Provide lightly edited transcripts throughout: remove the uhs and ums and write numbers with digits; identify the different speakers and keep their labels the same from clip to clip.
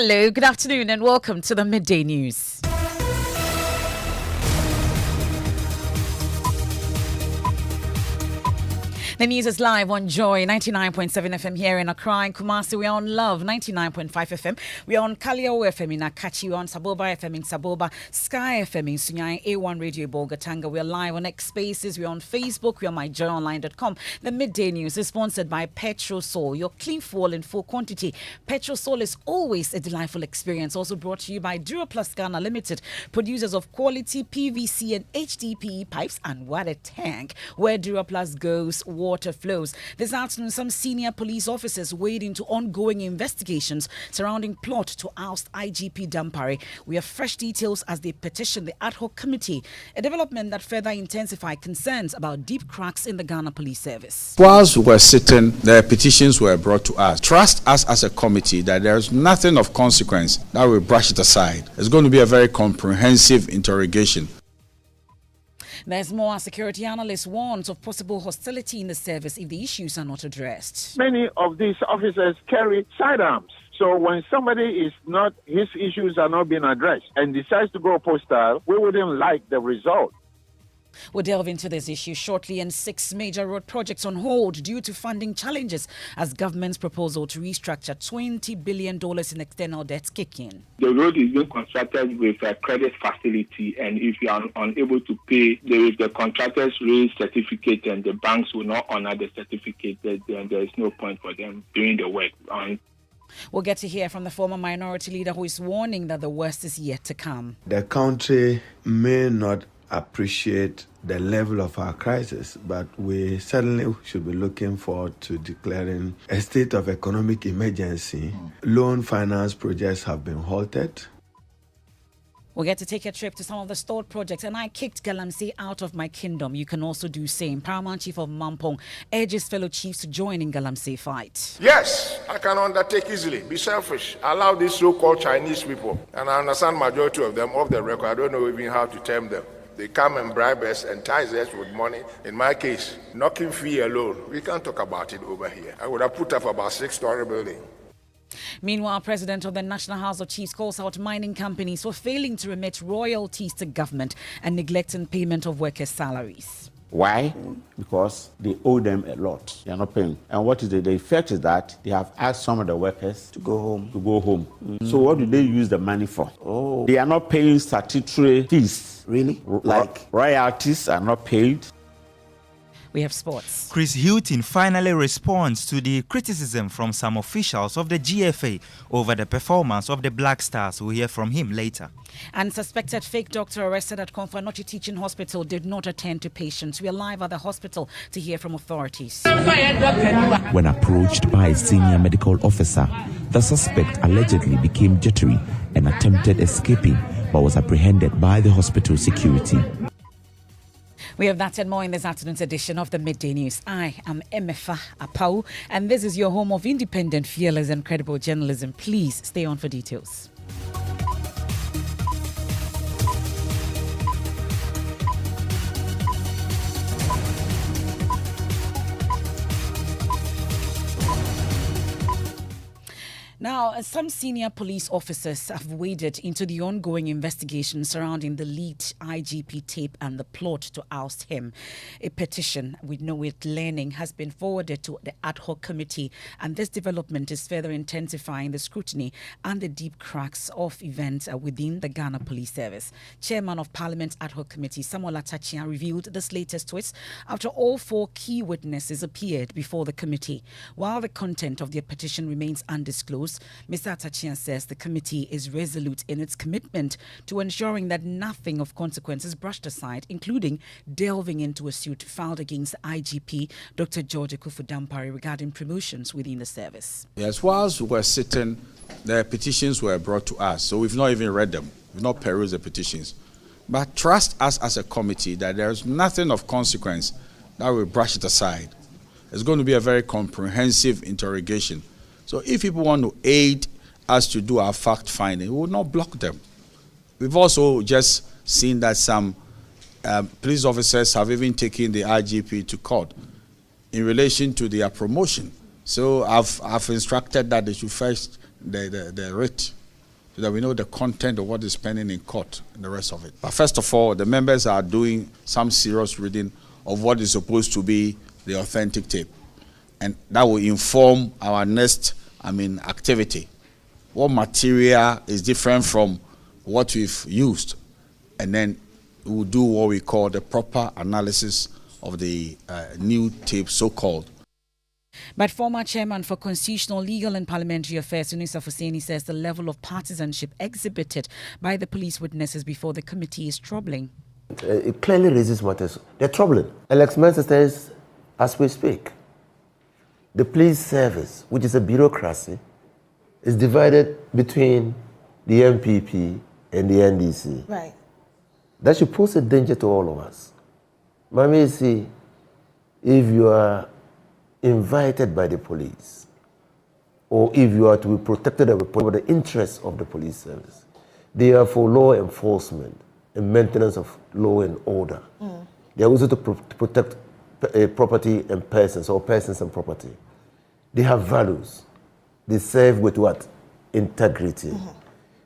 Speaker 1: Hello, good afternoon and welcome to the Midday News. The news is live on Joy 99.7 FM here in Accra and Kumasi. We're on Love 99.5 FM. We're on Kaleo FM in Akachi. We're on Saboba FM in Saboba, Sky FM in Sunyai, A1 Radio Bolgatanga. We're live on X Spaces. We're on Facebook. We're on myjoyonline.com. The Midday News is sponsored by Petrosol, your clean fuel in full quantity. Petrosol is always a delightful experience. Also brought to you by Duraplus Ghana Limited, producers of quality PVC and HDPE pipes. And what a tank! Where Duraplus goes, water flows. This afternoon, some senior police officers weighed into ongoing investigations surrounding plot to oust IGP Dampare. We have fresh details as they petition the ad hoc committee, a development that further intensified concerns about deep cracks in the Ghana Police Service.
Speaker 2: Whilst we were sitting, the petitions were brought to us. Trust us as a committee that there is nothing of consequence that will brush it aside. It's going to be a very comprehensive interrogation.
Speaker 1: There's more. Security analysts warns of possible hostility in the service if the issues are not addressed.
Speaker 3: Many of these officers carry sidearms. So when somebody his issues are not being addressed and decides to go postal, we wouldn't like the result.
Speaker 1: We'll delve into this issue shortly. And 6 major road projects on hold due to funding challenges as government's proposal to restructure $20 billion in external debts kick in.
Speaker 4: The road is being constructed with a credit facility, and if you are unable to pay, the contractors raise certificate and the banks will not honor the certificate, then there is no point for them doing the work.
Speaker 1: We'll get to hear from the former minority leader who is warning that the worst is yet to come.
Speaker 5: The country may not appreciate the level of our crisis, but we certainly should be looking forward to declaring a state of economic emergency. Loan finance projects have been halted.
Speaker 1: We'll get to take a trip to some of the stalled projects. And I kicked Galamsey out of my kingdom. You can also do same. Paramount Chief of Mampong urges fellow chiefs to join in Galamsey fight.
Speaker 6: Yes, I can undertake easily. Be selfish. Allow these so-called Chinese people, and I understand majority of them off the record. I don't know even how to term them. They come and bribe us, entice us with money. In my case, knocking fee alone, we can't talk about it over here. I would have put up about 6-story building.
Speaker 1: Meanwhile, President of the National House of Chiefs calls out mining companies for failing to remit royalties to government and neglecting payment of workers' salaries.
Speaker 7: Why? Because they owe them a lot. They are not paying. And what is the effect is that they have asked some of the workers to go home. So what do they use the money for? They are not paying statutory fees.
Speaker 8: Really? Like
Speaker 7: royalties are not paid.
Speaker 1: We have sports.
Speaker 9: Chris Hilton finally responds to the criticism from some officials of the GFA over the performance of the Black Stars. We'll hear from him later.
Speaker 1: And suspected fake doctor arrested at Konfanochi Teaching Hospital did not attend to patients. We are live at the hospital to hear from authorities.
Speaker 10: When approached by a senior medical officer, the suspect allegedly became jittery and attempted escaping, but was apprehended by the hospital security.
Speaker 1: We have that and more in this afternoon's edition of the Midday News. I am Emefa Apawu, and this is your home of independent, fearless, and credible journalism. Please stay on for details. Now, some senior police officers have waded into the ongoing investigation surrounding the lead IGP tape and the plot to oust him. A petition with learning has been forwarded to the ad hoc committee, and this development is further intensifying the scrutiny and the deep cracks of events within the Ghana Police Service. Chairman of Parliament's ad hoc committee, Samuel Atachia, revealed this latest twist after all 4 key witnesses appeared before the committee. While the content of their petition remains undisclosed, Mr. Atachian says the committee is resolute in its commitment to ensuring that nothing of consequence is brushed aside, including delving into a suit filed against IGP Dr. George Akuffo Dampare regarding promotions within the service.
Speaker 2: Yes, whilst we were sitting, the petitions were brought to us, so we've not even read them. We've not perused the petitions. But trust us as a committee that there is nothing of consequence that will brush it aside. It's going to be a very comprehensive interrogation. So if people want to aid us to do our fact-finding, we will not block them. We've also just seen that some police officers have even taken the IGP to court in relation to their promotion. So I've instructed that they should fetch the writ so that we know the content of what is pending in court and the rest of it. But first of all, the members are doing some serious reading of what is supposed to be the authentic tape. And that will inform our next, activity. What material is different from what we've used. And then we'll do what we call the proper analysis of the new tape, so-called.
Speaker 1: But former chairman for Constitutional, Legal and Parliamentary Affairs, Yunusa Hussaini, says the level of partisanship exhibited by the police witnesses before the committee is troubling.
Speaker 8: It clearly raises matters. They're troubling. Alex Mensah says, as we speak, the police service, which is a bureaucracy, is divided between the MPP and the NDC.
Speaker 11: Right.
Speaker 8: That should pose a danger to all of us. Mami, see, if you are invited by the police, or if you are to be protected by the interests of the police service, they are for law enforcement and maintenance of law and order. They are also to protect property and persons, or persons and property. They have values. They serve with what? Integrity.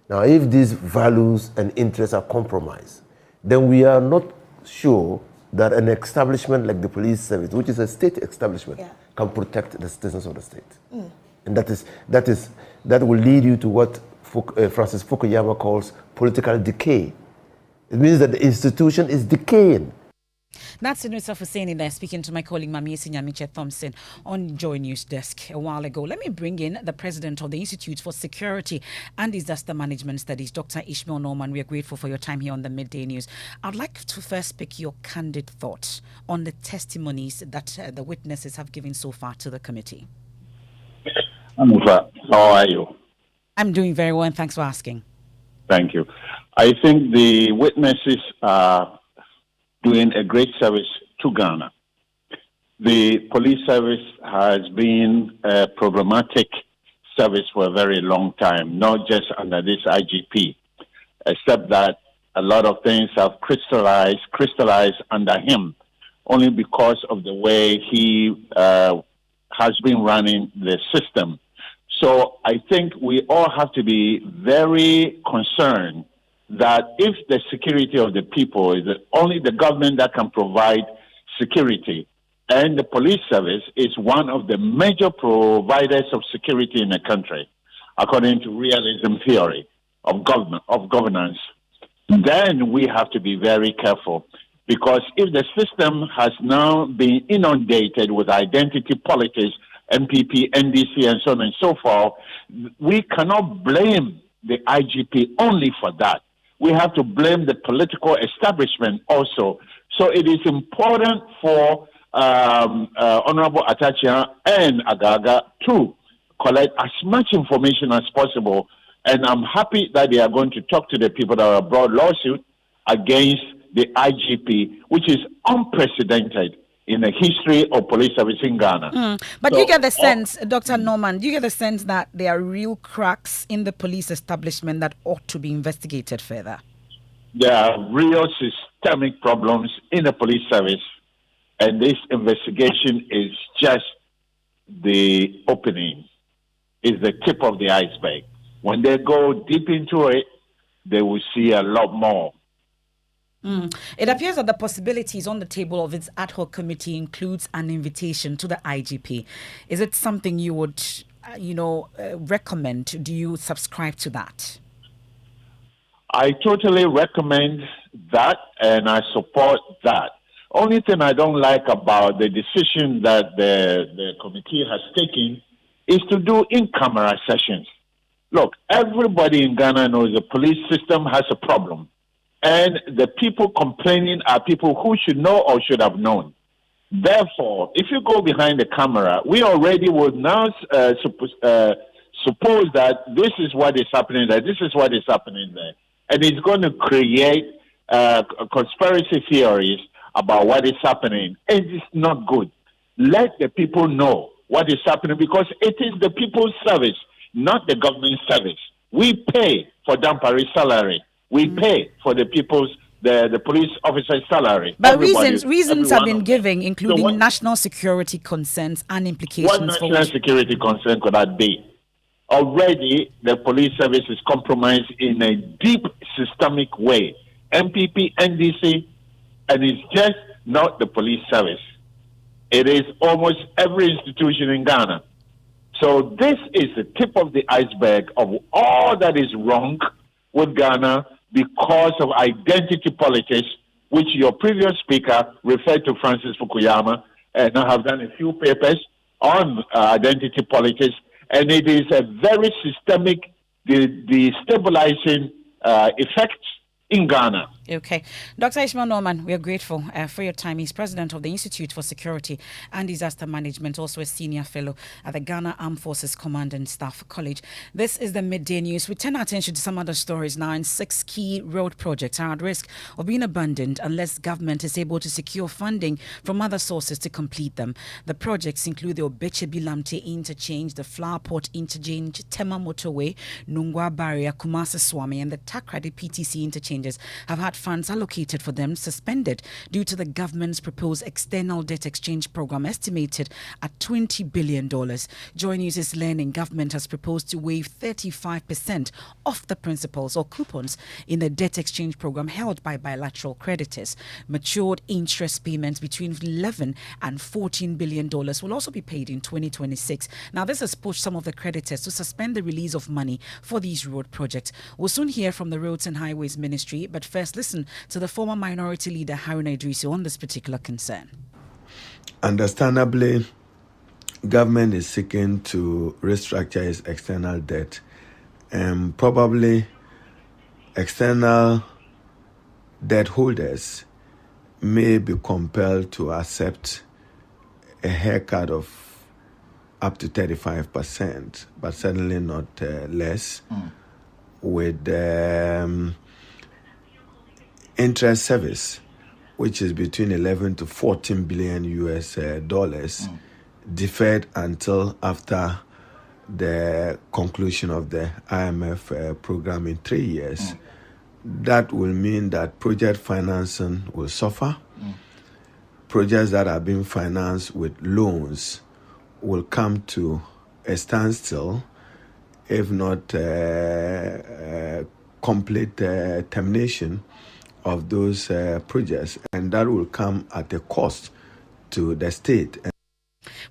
Speaker 8: Now, if these values and interests are compromised, then we are not sure that an establishment like the police service, which is a state establishment, can protect the citizens of the state. And that will lead you to what Francis Fukuyama calls political decay. It means that the institution is decaying.
Speaker 1: That's Yunusa Hussaini there, speaking to my colleague Mamiesi Nyamiche Thompson on Joy News Desk a while ago. Let me bring in the president of the Institute for Security and Disaster Management Studies, Dr. Ishmael Norman. We are grateful for your time here on the Midday News. I'd like to first pick your candid thoughts on the testimonies that the witnesses have given so far to the committee.
Speaker 12: Emefa, how are you?
Speaker 1: I'm doing very well, and thanks for asking.
Speaker 12: Thank you. I think the witnesses are doing a great service to Ghana. The police service has been a problematic service for a very long time, not just under this IGP, except that a lot of things have crystallized under him, only because of the way he has been running the system. So I think we all have to be very concerned that if the security of the people is only the government that can provide security, and the police service is one of the major providers of security in the country, according to realism theory of governance, then we have to be very careful. Because if the system has now been inundated with identity politics, MPP, NDC, and so on and so forth, we cannot blame the IGP only for that. We have to blame the political establishment also. So it is important for Honorable Atachia and Agaga to collect as much information as possible. And I'm happy that they are going to talk to the people that are brought lawsuit against the IGP, which is unprecedented in the history of police service in Ghana.
Speaker 1: But so, you get the sense, Dr. Norman, do you get the sense that there are real cracks in the police establishment that ought to be investigated further?
Speaker 12: There are real systemic problems in the police service, and this investigation is just the opening, is the tip of the iceberg. When they go deep into it, they will see a lot more.
Speaker 1: It appears that the possibilities on the table of its ad hoc committee includes an invitation to the IGP. Is it something you would, recommend? Do you subscribe to that?
Speaker 12: I totally recommend that, and I support that. Only thing I don't like about the decision that the committee has taken is to do in-camera sessions. Look, everybody in Ghana knows the police system has a problem. And the people complaining are people who should know or should have known. Therefore, if you go behind the camera, we already would now suppose that this is what is happening there, this is what is happening there. And it's going to create conspiracy theories about what is happening. And it's not good. Let the people know what is happening, because it is the people's service, not the government service. We pay for Dampari's salary. We pay for the people's, the police officer's salary.
Speaker 1: But reasons have been given, including national security concerns and implications.
Speaker 12: What national security concern could that be? already the police service is compromised in a deep systemic way. MPP, NDC, and it's just not the police service. It is almost every institution in Ghana. So this is the tip of the iceberg of all that is wrong with Ghana because of identity politics, which your previous speaker referred to Francis Fukuyama, and I have done a few papers on identity politics, and it is a very systemic, destabilizing effect in Ghana.
Speaker 1: Okay. Dr. Ishmael Norman, we are grateful for your time. He's president of the Institute for Security and Disaster Management, also a senior fellow at the Ghana Armed Forces Command and Staff College. This is the Midday News. We turn our attention to some other stories now, and 6 key road projects are at risk of being abandoned unless government is able to secure funding from other sources to complete them. The projects include the Obeche-Bilamte Interchange, the Flower Port Interchange, Tema Motorway, Nungwa Barrier, Kumasi Swami, and the Takrady PTC interchanges have had funds allocated for them suspended due to the government's proposed external debt exchange program estimated at $20 billion. Joy News is learning government has proposed to waive 35% off the principals or coupons in the debt exchange program held by bilateral creditors. Matured interest payments between $11 and $14 billion will also be paid in 2026. Now, this has pushed some of the creditors to suspend the release of money for these road projects. We'll soon hear from the Roads and Highways Ministry, but first listen to the former minority leader Haruna Idrisu on this particular concern.
Speaker 5: Understandably, government is seeking to restructure its external debt, and probably external debt holders may be compelled to accept a haircut of up to 35%, but certainly not less, with interest service, which is between 11 to 14 billion US dollars, deferred until after the conclusion of the IMF program in 3 years. That will mean that project financing will suffer. Projects that are being financed with loans will come to a standstill, if not complete termination of those projects, and that will come at a cost to the state.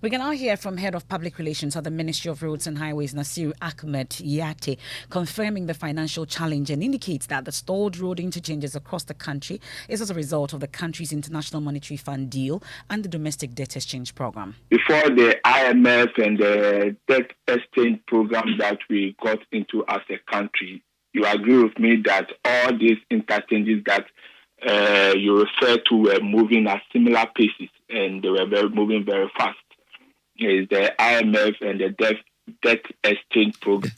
Speaker 1: We can now hear from Head of Public Relations at the Ministry of Roads and Highways, Nasir Ahmed Yate, confirming the financial challenge and indicates that the stalled road interchanges across the country is as a result of the country's International Monetary Fund deal and the domestic debt exchange program.
Speaker 4: Before the IMF and the debt exchange program that we got into as a country, you agree with me that all these interchanges that you refer to were moving at similar paces, and they were moving very fast. Is the IMF and the debt exchange program.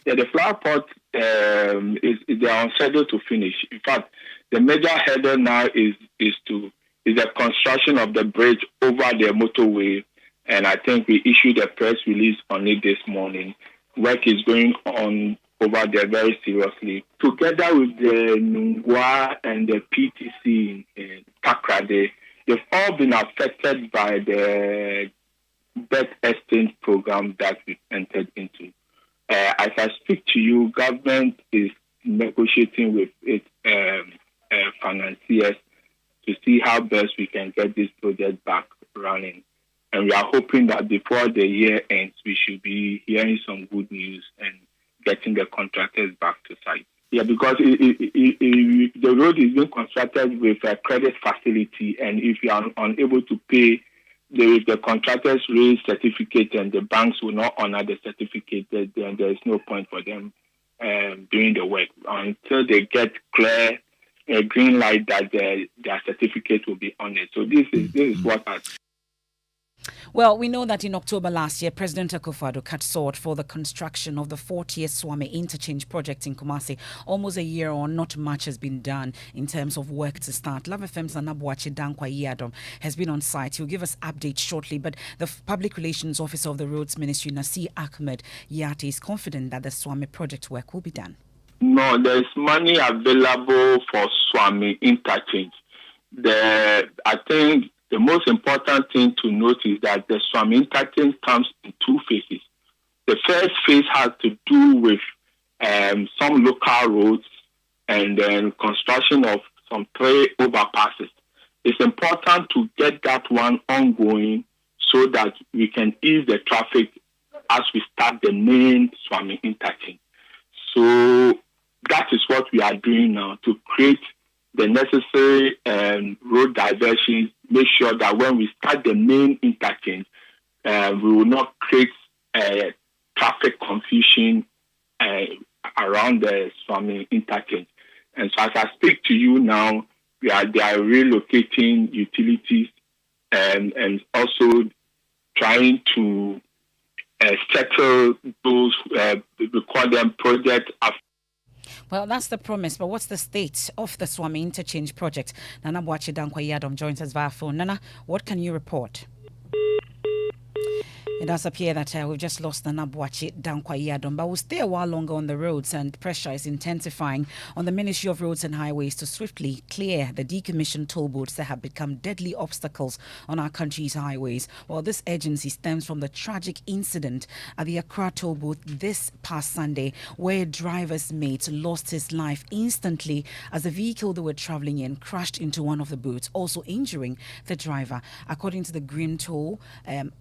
Speaker 4: Yeah, the Flower Port is on schedule to finish. In fact, the major hurdle now is the construction of the bridge over the motorway, and I think we issued a press release on it this morning. Work is going on over there very seriously. Together with the Nungwa and the PTC in Takrady, they've all been affected by the debt exchange program that we entered into. As I speak to you, government is negotiating with its financiers to see how best we can get this project back running. And we are hoping that before the year ends, we should be hearing some good news and getting the contractors back to site. Yeah, because the road is being constructed with a credit facility, and if you are unable to pay, the contractors raise certificate and the banks will not honor the certificate, then there is no point for them doing the work until they get clear green light that their certificate will be honored. So this is what has.
Speaker 1: Well, we know that in October last year, President Akufo-Addo cut short for the construction of the 40th Swami Interchange project in Kumasi. Almost a year on, not much has been done in terms of work to start. Love FM's Anabuachi Dankwa Yadom has been on site. He'll give us updates shortly, but the Public Relations Officer of the Roads Ministry, Nasir Ahmed Yate, is confident that the Swami project work will be done.
Speaker 4: No, there's money available for Swami Interchange. I think the most important thing to note is that the Swami Interchange comes in 2 phases. The first phase has to do with some local roads and then construction of some 3 overpasses. It's important to get that one ongoing so that we can ease the traffic as we start the main Swami interchange. So that is what we are doing now, to create the necessary road diversions, make sure that when we start the main interchange, we will not create traffic confusion around the Swami interchange. And so as I speak to you now, they are relocating utilities and also trying to settle those, we call them projects.
Speaker 1: Well, that's the promise, but what's the state of the Swami Interchange project? Nana Boachi Dankwayadom joins us via phone. Nana, what can you report? It does appear that we've just lost Nana Boachi Dankwayadom, but we'll stay a while longer on the roads, and pressure is intensifying on the Ministry of Roads and Highways to swiftly clear the decommissioned toll booths that have become deadly obstacles on our country's highways. Well, this urgency stems from the tragic incident at the Accra toll booth this past Sunday, where a driver's mate lost his life instantly as the vehicle they were traveling in crashed into one of the booths, also injuring the driver. According to the Grim Toll,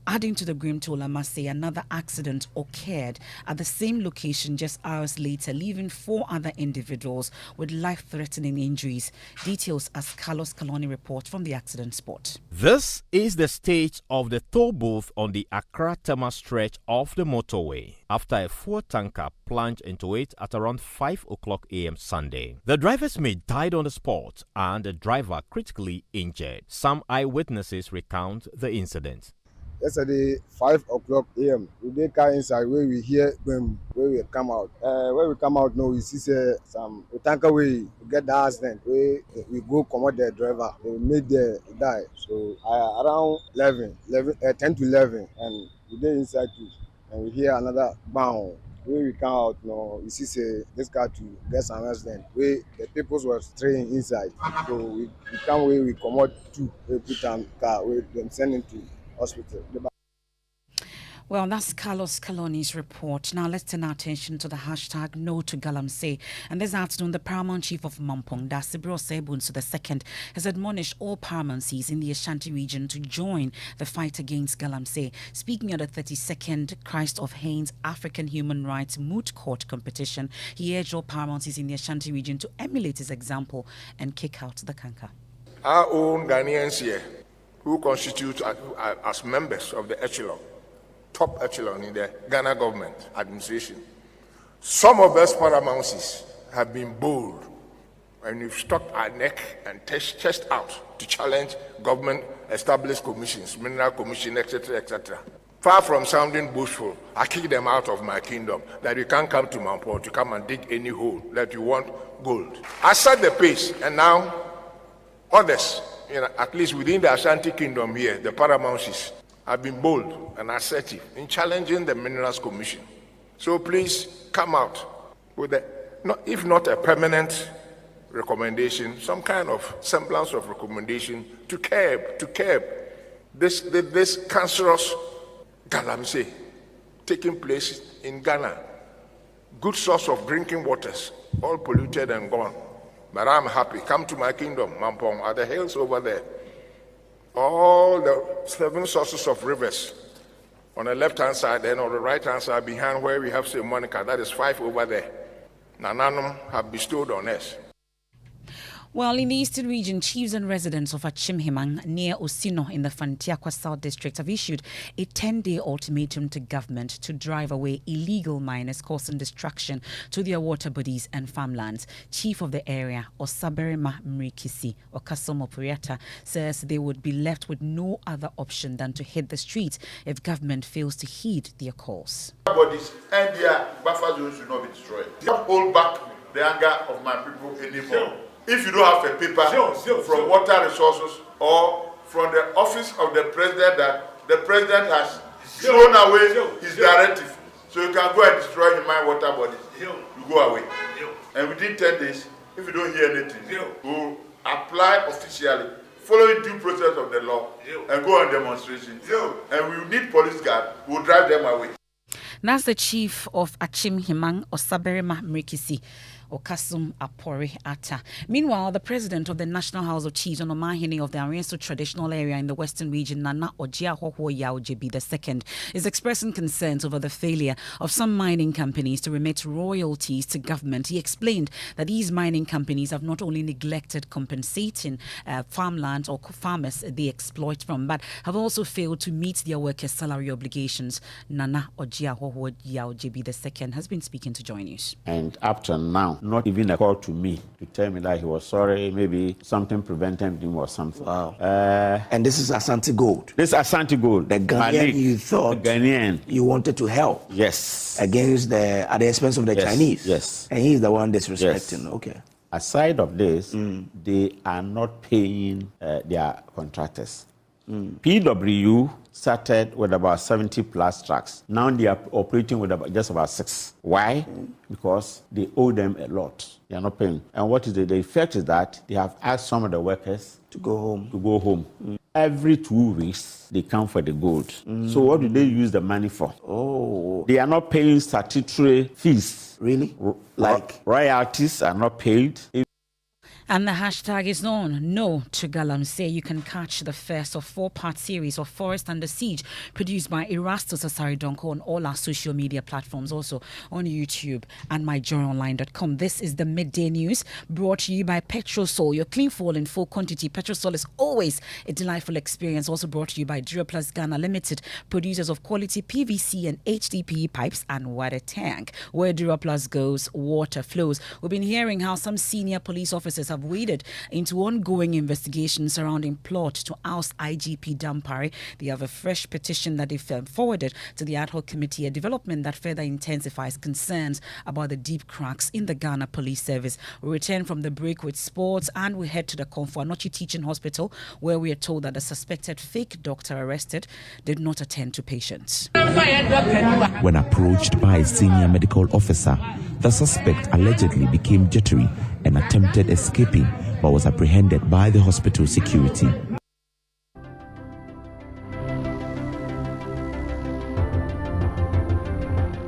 Speaker 1: adding to the Grim Toll, I must say, another accident occurred at the same location just hours later, leaving 4 other individuals with life-threatening injuries. Details as Carlos Kaloni reports from the accident spot.
Speaker 11: This is the state of the toll booth on the Accra-Tema stretch of the motorway after a fuel tanker plunged into it at around 5 o'clock a.m. Sunday. The driver's mate died on the spot and the driver critically injured. Some eyewitnesses recount the incident.
Speaker 13: Yesterday, 5 o'clock a.m., we did car inside where we hear them, where we come out. Where we come out now, we see some tanker we get the accident. We go command the driver. They made the die. So around 10 to 11, and we did inside too. And we hear another bang. Where we come out now, we see this car to get some accident. Where the people were straying inside. So we come where we come out to put them car, where them sending to hospital.
Speaker 1: Well, that's Carlos Kaloni's report. Now let's turn our attention to the hashtag No to Galamsey. And this afternoon, the Paramount Chief of Mampong, Dasibro Sebunsu II, has admonished all Paramouncies in the Ashanti region to join the fight against Galamsey. Speaking at the 32nd Christ of Haynes African Human Rights Moot Court competition, he urged all Paramouncies in the Ashanti region to emulate his example and kick out the canker.
Speaker 6: Our own Ghanaians here, who constitute as members of the echelon, top echelon in the Ghana government administration. Some of us Paramouncies have been bold and we've stuck our neck and chest out to challenge government-established commissions, mineral commission, etc., etc. Far from sounding boastful, I kick them out of my kingdom, that you can't come to Mampong to come and dig any hole, that you want gold. I set the pace, and now others, at least within the Ashanti Kingdom here, the Paramouncies have been bold and assertive in challenging the Minerals Commission. So please come out with if not a permanent recommendation, some kind of semblance of recommendation to curb this cancerous galamsey taking place in Ghana. Good source of drinking waters, all polluted and gone. But I'm happy. Come to my kingdom, Mampong, at the hills over there. All the 7 sources of rivers on the left-hand side and on the right-hand side behind where we have St. Monica, that is 5 over there. Nananum have bestowed on us.
Speaker 1: Well, in the eastern region, chiefs and residents of Achimhimang near Osino in the Fantiakwa South District have issued a 10-day ultimatum to government to drive away illegal miners causing destruction to their water bodies and farmlands. Chief of the area, Osaberima Mrikisi Okasomo Puriata, says they would be left with no other option than to hit the streets if government fails to heed their calls.
Speaker 14: Bodies and their buffer zones should not be destroyed. Don't hold back the anger of my people anymore. If you don't have a paper from water resources or from the office of the president that the president has thrown away his directive, so you can go and destroy the mine water bodies, you go away. And within 10 days, if you don't hear anything, we will apply officially, following due process of the law, and go on demonstration. And we will need police guard who will drive them away.
Speaker 1: That's the chief of Achim Himang Osaberema Mrikisi. Okasum Apori Ata. Meanwhile, the president of the National House of Chiefs, Onomahini of the Arienso traditional area in the Western region, Nana Ojiahoho Yao JB II, is expressing concerns over the failure of some mining companies to remit royalties to government. He explained that these mining companies have not only neglected compensating farmland or farmers they exploit from, but have also failed to meet their workers' salary obligations. Nana Ojiahoho Yao JB II has been speaking to Joy News.
Speaker 7: And up to now, not even a call to me to tell me that he was sorry, maybe something prevented him or something.
Speaker 15: Wow. And this is Asante Gold.
Speaker 7: This is Asante Gold.
Speaker 15: The Ghanaian you thought you wanted to help.
Speaker 7: Yes.
Speaker 15: Against at the expense of the Chinese.
Speaker 7: Yes.
Speaker 15: And he's the one disrespecting.
Speaker 7: Yes.
Speaker 15: Okay.
Speaker 7: Aside of this, they are not paying their contractors. PWU started with about 70 plus trucks. Now they are operating with just about 6. Why? Because they owe them a lot. They are not paying. And what is the effect is that they have asked some of the workers
Speaker 15: to go home.
Speaker 7: Every 2 weeks, they come for the gold. So what do they use the money for?
Speaker 15: Oh.
Speaker 7: They are not paying statutory fees.
Speaker 15: Really?
Speaker 7: Like royalties are not paid.
Speaker 1: And the hashtag is known, No to Galamsey. You can catch the first of 4-part series of Forest Under Siege, produced by Erastus Asaridonko on all our social media platforms, also on YouTube and myjoyonline.com. This is the Midday News, brought to you by Petrosol. Your clean fuel in full quantity. Petrosol is always a delightful experience. Also brought to you by Duraplus Ghana Limited, producers of quality PVC and HDPE pipes and water tank. Where Duraplus goes, water flows. We've been hearing how some senior police officers have waded into ongoing investigations surrounding plot to oust IGP Dampare. They have a fresh petition that they've forwarded to the ad hoc committee, a development that further intensifies concerns about the deep cracks in the Ghana Police Service. We return from the break with sports and we head to the Komfo Anokye Teaching Hospital, where we are told that the suspected fake doctor arrested did not attend to patients.
Speaker 10: When approached by a senior medical officer, the suspect allegedly became jittery and attempted escaping, but was apprehended by the hospital security.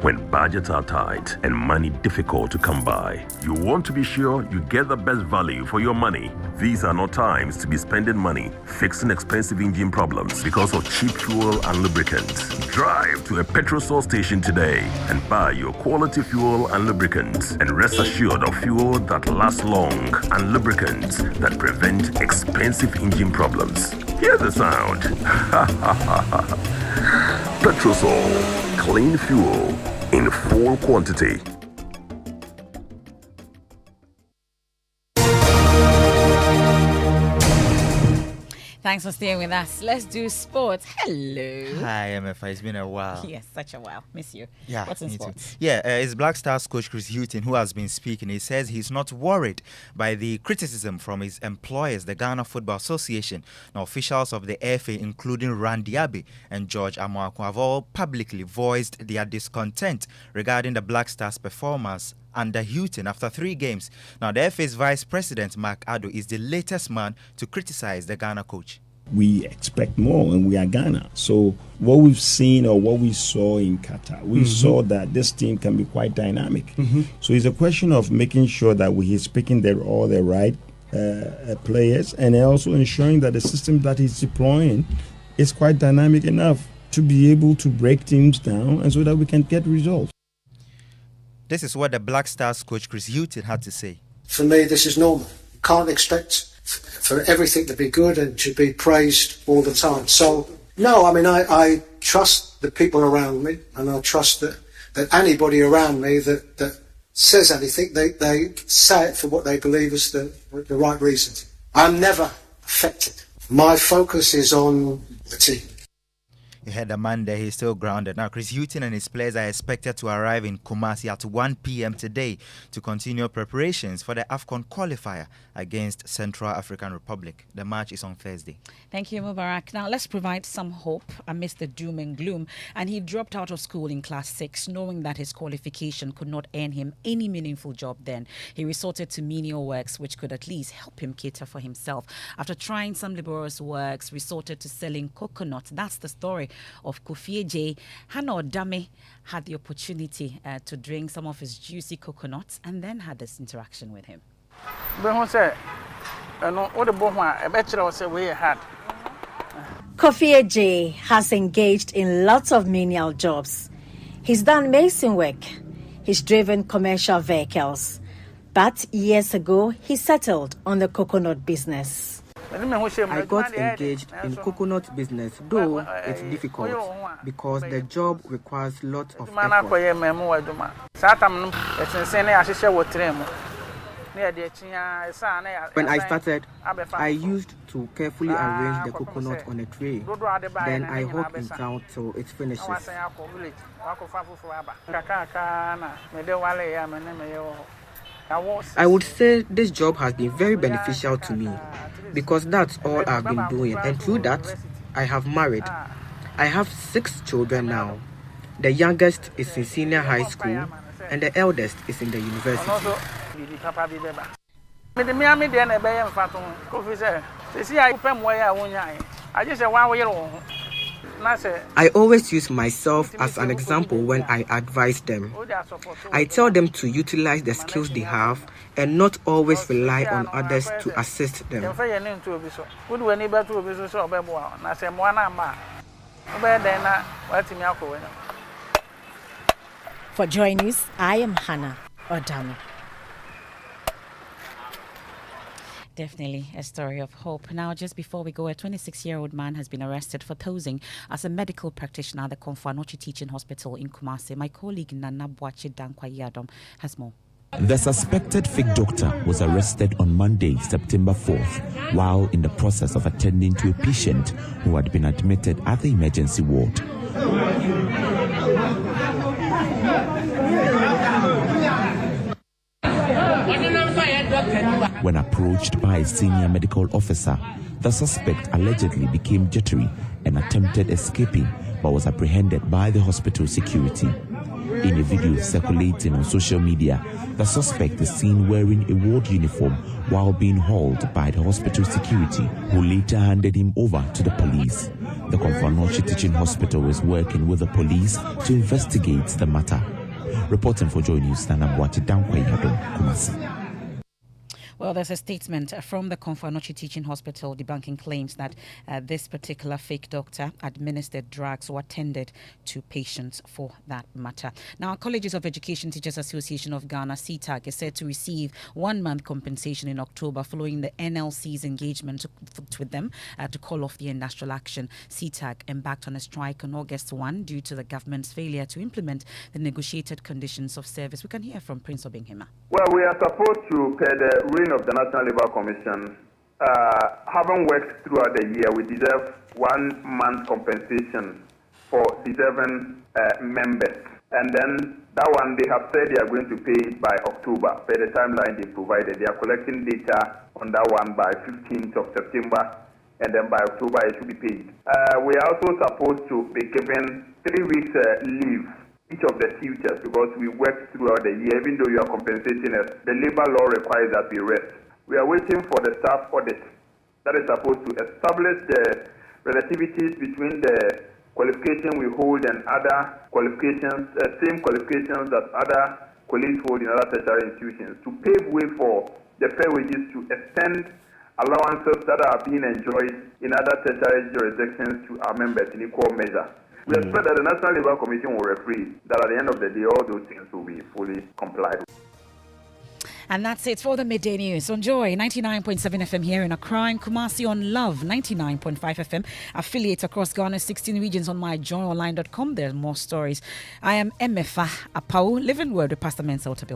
Speaker 16: When budgets are tight and money difficult to come by, you want to be sure you get the best value for your money. These are not times to be spending money fixing expensive engine problems because of cheap fuel and lubricants. Drive to a Petrosol station today and buy your quality fuel and lubricants, and rest assured of fuel that lasts long and lubricants that prevent expensive engine problems. Hear the sound. Petrosol, clean fuel in full quantity.
Speaker 1: Thanks for staying with us. Let's do sports. Hello.
Speaker 9: Hi, Emefa. It's been a while.
Speaker 1: Yes, such a while. Miss you.
Speaker 9: Yeah,
Speaker 1: what's in sports?
Speaker 9: Too. Yeah, it's Black Stars coach Chris Hughton who has been speaking. He says he's not worried by the criticism from his employers, the Ghana Football Association. Now, officials of the FA, including Randy Abbey and George Amoako, have all publicly voiced their discontent regarding the Black Stars' performance under Hughton after 3 games. Now, the FA's Vice President, Mark Addo, is the latest man to criticize the Ghana coach.
Speaker 17: We expect more, and we are Ghana. So what we've seen or what we saw in Qatar, we saw that this team can be quite dynamic. So it's a question of making sure that he's picking all the right players, and also ensuring that the system that he's deploying is quite dynamic enough to be able to break teams down, and so that we can get results.
Speaker 9: This is what the Black Stars coach Chris Hughton had to say.
Speaker 18: For me, this is normal. Can't expect for everything to be good and to be praised all the time. So, no, I mean, I trust the people around me, and I trust that anybody around me that says anything, they say it for what they believe is the right reasons. I'm never affected. My focus is on the team.
Speaker 9: You heard the man there, he's still grounded. Now, Chris Hughton and his players are expected to arrive in Kumasi at 1 p.m. today to continue preparations for the AFCON qualifier against Central African Republic. The match is on Thursday.
Speaker 1: Thank you, Mubarak. Now, let's provide some hope amidst the doom and gloom. And he dropped out of school in class 6, knowing that his qualification could not earn him any meaningful job then. He resorted to menial works, which could at least help him cater for himself. After trying some laborious works, resorted to selling coconut. That's the story of Kofi J. Hannah Odame had the opportunity to drink some of his juicy coconuts and then had this interaction with him.
Speaker 19: Kofi J has engaged in lots of menial jobs. He's done mason work. He's driven commercial vehicles. But years ago, he settled on the coconut business.
Speaker 20: I got engaged in coconut business, though it's difficult because the job requires lots of effort. When I started, I used to carefully arrange the coconut on a tray. Then I hawk in town till it finishes. I would say this job has been very beneficial to me because that's all I've been doing, and through that, I have married. I have 6 children now. The youngest is in senior high school, and the eldest is in the university. I always use myself as an example when I advise them. I tell them to utilize the skills they have and not always rely on others to assist them.
Speaker 19: For Joy News, I am Hannah Odame.
Speaker 1: Definitely a story of hope. Now, just before we go, a 26-year-old man has been arrested for posing as a medical practitioner at the Konfanochi Teaching Hospital in Kumasi. My colleague Nana Boachi Dankwayadom has more.
Speaker 10: The suspected fake doctor was arrested on Monday, September 4th, while in the process of attending to a patient who had been admitted at the emergency ward. When approached by a senior medical officer, the suspect allegedly became jittery and attempted escaping, but was apprehended by the hospital security. In a video circulating on social media, the suspect is seen wearing a ward uniform while being hauled by the hospital security, who later handed him over to the police. The Konfanochi Teaching Hospital is working with the police to investigate the matter. Reporting for Joy News, Nana Boachi Dankwayadom, Kumasi.
Speaker 1: Well, there's a statement from the Konfanochi Teaching Hospital debunking claims that this particular fake doctor administered drugs or attended to patients for that matter. Now, Colleges of Education Teachers Association of Ghana, CTAG, is said to receive 1 month compensation in October following the NLC's engagement with them to call off the industrial action. CTAG embarked on a strike on August 1 due to the government's failure to implement the negotiated conditions of service. We can hear from Prince Obinghima.
Speaker 21: Well, we are supposed to pay the ruling of the National Labour Commission. Having worked throughout the year, we deserve 1 month compensation for deserving members. And then that one, they have said they are going to pay it by October, by the timeline they provided. They are collecting data on that one by 15th of September, and then by October it should be paid. We are also supposed to be given 3 weeks leave each of the teachers because we worked throughout the year. Even though you are compensating us, the labor law requires that we rest. We are waiting for the staff audit that is supposed to establish the relativities between the qualification we hold and other qualifications, same qualifications that other colleagues hold in other tertiary institutions, to pave way for the fair wages to extend allowances that are being enjoyed in other tertiary jurisdictions to our members in equal measure. We expect that the National Labour Commission will referee that at the end of the day, all those things will be fully complied with.
Speaker 1: And that's it for the Midday News on Joy 99.7 FM here in Accra, and Kumasi on Love 99.5 FM. Affiliates across Ghana's 16 regions on myjoyonline.com. There's more stories. I am Emefa Apawu, living word with Pastor Mensa Otabil.